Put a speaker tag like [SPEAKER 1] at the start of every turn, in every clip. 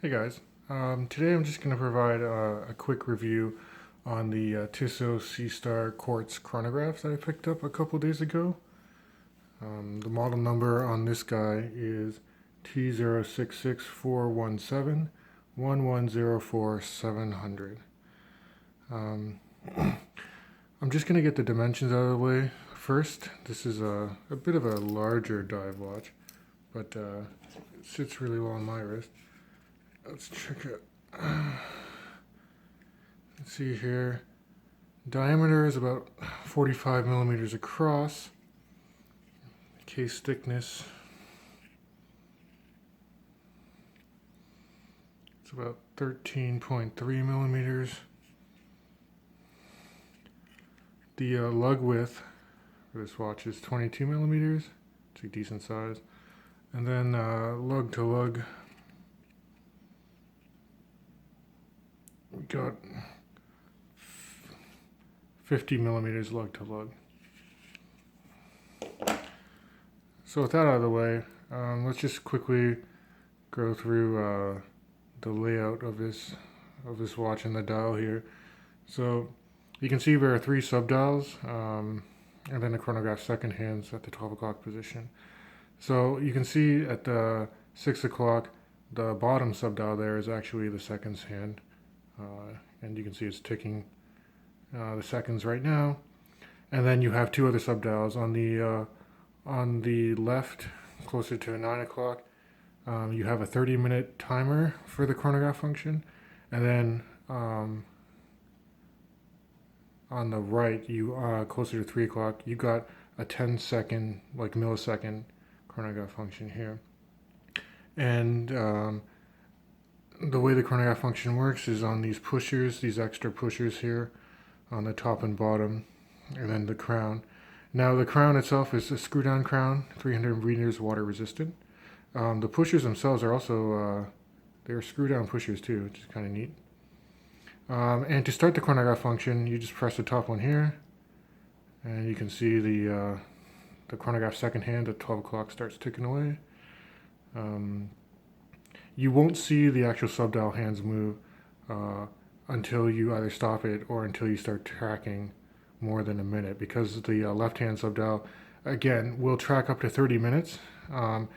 [SPEAKER 1] Hey guys, today I'm just going to provide a quick review on the Tissot Seastar Quartz Chronograph that I picked up a couple days ago. The model number on this guy is T0664171104-700. I'm just going to get the dimensions out of the way first. This is a bit of a larger dive watch, but it sits really well on my wrist. Let's check it. Let's see here. Diameter is about 45 millimeters across. Case thickness, it's about 13.3 millimeters. The lug width for this watch is 22 millimeters. It's a decent size. And then lug to lug, we got 50 millimeters lug to lug. So with that out of the way, let's just quickly go through the layout of this watch and the dial here. So you can see there are 3 subdials, and then the chronograph second hands at the 12 o'clock position. So you can see at the 6 o'clock, the bottom subdial there is actually the seconds hand. And you can see it's ticking the seconds right now. And then you have 2 other subdials on the left, closer to 9 o'clock. You have a 30-minute timer for the chronograph function, and then on the right, you closer to 3 o'clock, you got a 10-second, like millisecond chronograph function here. And the way the chronograph function works is on these pushers, these extra pushers here on the top and bottom, and then the crown. Now the crown itself is a screw-down crown, 300 meters water resistant. The pushers themselves are also, they're screw-down pushers too, which is kind of neat. And to start the chronograph function, you just press the top one here, and you can see the chronograph second hand at 12 o'clock starts ticking away. You won't see the actual subdial hands move until you either stop it or until you start tracking more than a minute, because the left-hand subdial, again, will track up to 30 minutes, and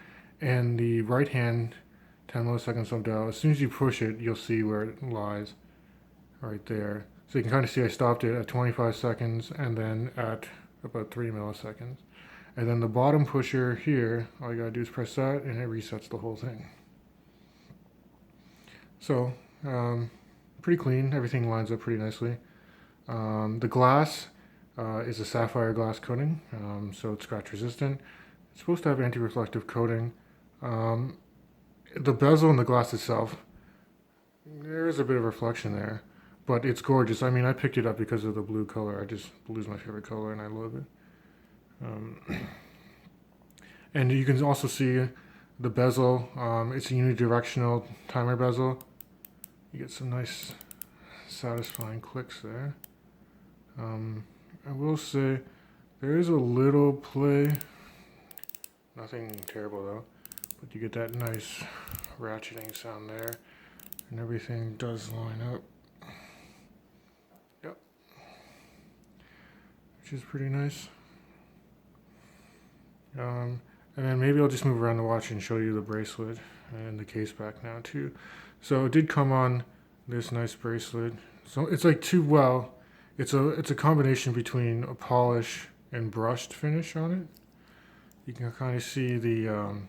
[SPEAKER 1] the right-hand 10 millisecond subdial, as soon as you push it, you'll see where it lies right there. So you can kind of see I stopped it at 25 seconds and then at about 3 milliseconds. And then the bottom pusher here, all you gotta do is press that and it resets the whole thing. So, pretty clean, everything lines up pretty nicely. The glass is a sapphire glass coating, so it's scratch resistant. It's supposed to have anti-reflective coating. The bezel in the glass itself, there is a bit of reflection there, but it's gorgeous. I mean, I picked it up because of the blue color. Blue's my favorite color and I love it. And you can also see the bezel. It's a unidirectional timer bezel. You get some nice satisfying clicks there. I will say there is a little play, nothing terrible though, but you get that nice ratcheting sound there, and everything does line up. Yep, which is pretty nice. And then maybe I'll just move around the watch and show you the bracelet and the case back now too. So it did come on this nice bracelet. So it's like it's a combination between a polish and brushed finish on it. You can kind of see the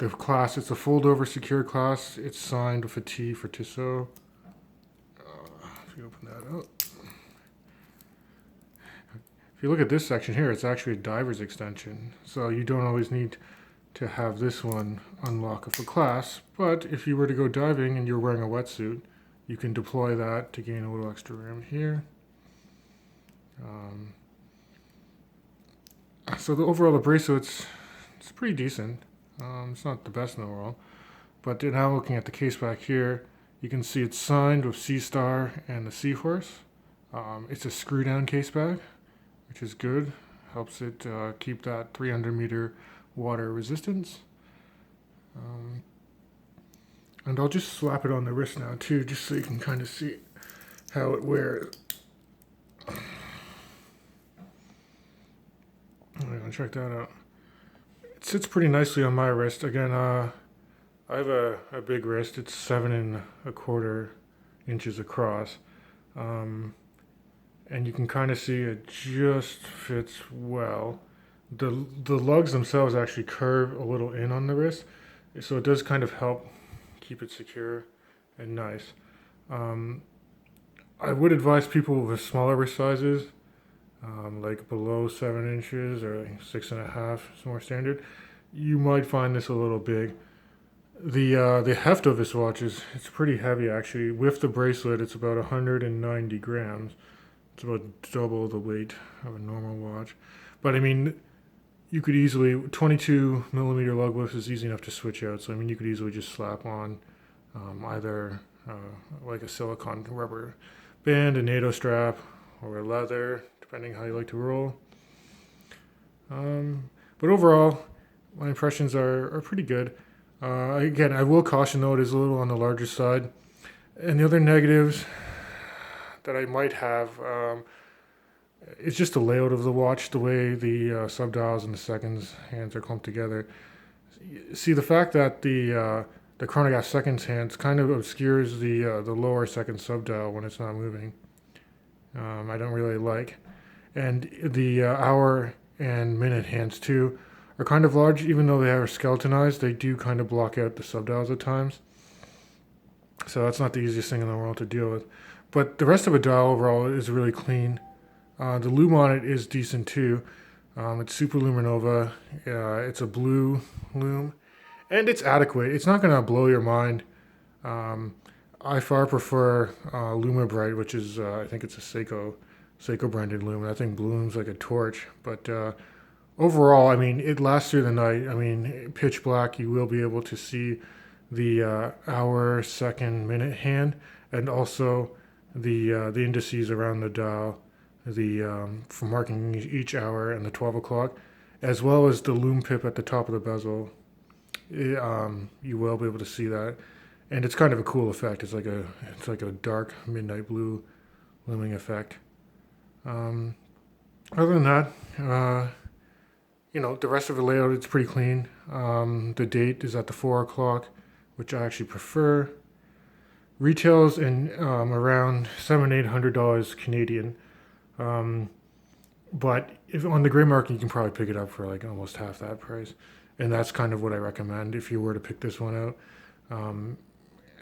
[SPEAKER 1] clasp. It's a fold-over secure clasp. It's signed with a T for Tissot. If you open that up, if you look at this section here, it's actually a diver's extension. So you don't always need to have this one unlock with a clasp. But if you were to go diving and you're wearing a wetsuit, you can deploy that to gain a little extra room here. So the bracelet's it's pretty decent. It's not the best in the world, but now looking at the case back here, you can see it's signed with Seastar and the Seahorse. It's a screw-down case back, which is good. Helps it keep that 300 meter water resistance. And I'll just slap it on the wrist now too, just so you can kind of see how it wears. I'm gonna check that out. It sits pretty nicely on my wrist. Again, I have a big wrist. It's 7¼ inches across. And you can kind of see it just fits well. The lugs themselves actually curve a little in on the wrist, so it does kind of help keep it secure and nice. I would advise people with smaller wrist sizes, like below 7 inches or like 6.5, it's more standard. You might find this a little big. The heft of this watch it's pretty heavy actually. With the bracelet, it's about 190 grams. It's about double the weight of a normal watch. But I mean, you could easily, 22 millimeter lug width is easy enough to switch out. So I mean, you could easily just slap on either like a silicone rubber band, a NATO strap, or a leather, depending how you like to roll. But overall, my impressions are pretty good. Again, I will caution though, it is a little on the larger side. And the other negatives that I might have, it's just the layout of the watch, the way the subdials and the seconds hands are clumped together. See, the fact that the chronograph seconds hands kind of obscures the lower second subdial when it's not moving. I don't really like. And the hour and minute hands too are kind of large, even though they are skeletonized. They do kind of block out the subdials at times. So that's not the easiest thing in the world to deal with. But the rest of the dial overall is really clean. The lume on it is decent too. It's Super Luminova. It's a blue lume, and it's adequate. It's not going to blow your mind. I far prefer Luma Bright, which is I think it's a Seiko branded lume. I think blooms like a torch. But overall, I mean, it lasts through the night. I mean, pitch black, you will be able to see the hour, second, minute hand, and also the indices around the dial, for marking each hour and the 12 o'clock, as well as the lume pip at the top of the bezel. You will be able to see that, and it's kind of a cool effect. It's like a dark midnight blue looming effect. Other than that, the rest of the layout, it's pretty clean. The date is at the 4 o'clock, which I actually prefer. Retails in around $700-800 Canadian. But if on the gray market, you can probably pick it up for like almost half that price. And that's kind of what I recommend if you were to pick this one out.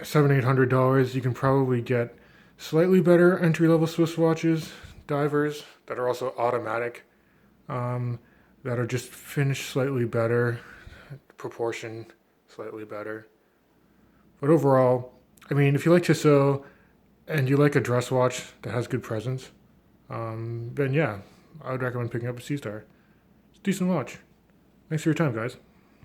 [SPEAKER 1] $700-800, you can probably get slightly better entry-level Swiss watches, divers, that are also automatic, that are just finished slightly better, proportion slightly better. But overall, I mean, if you like Tissot and you like a dress watch that has good presence, then yeah, I would recommend picking up a Seastar. It's a decent watch. Thanks for your time, guys.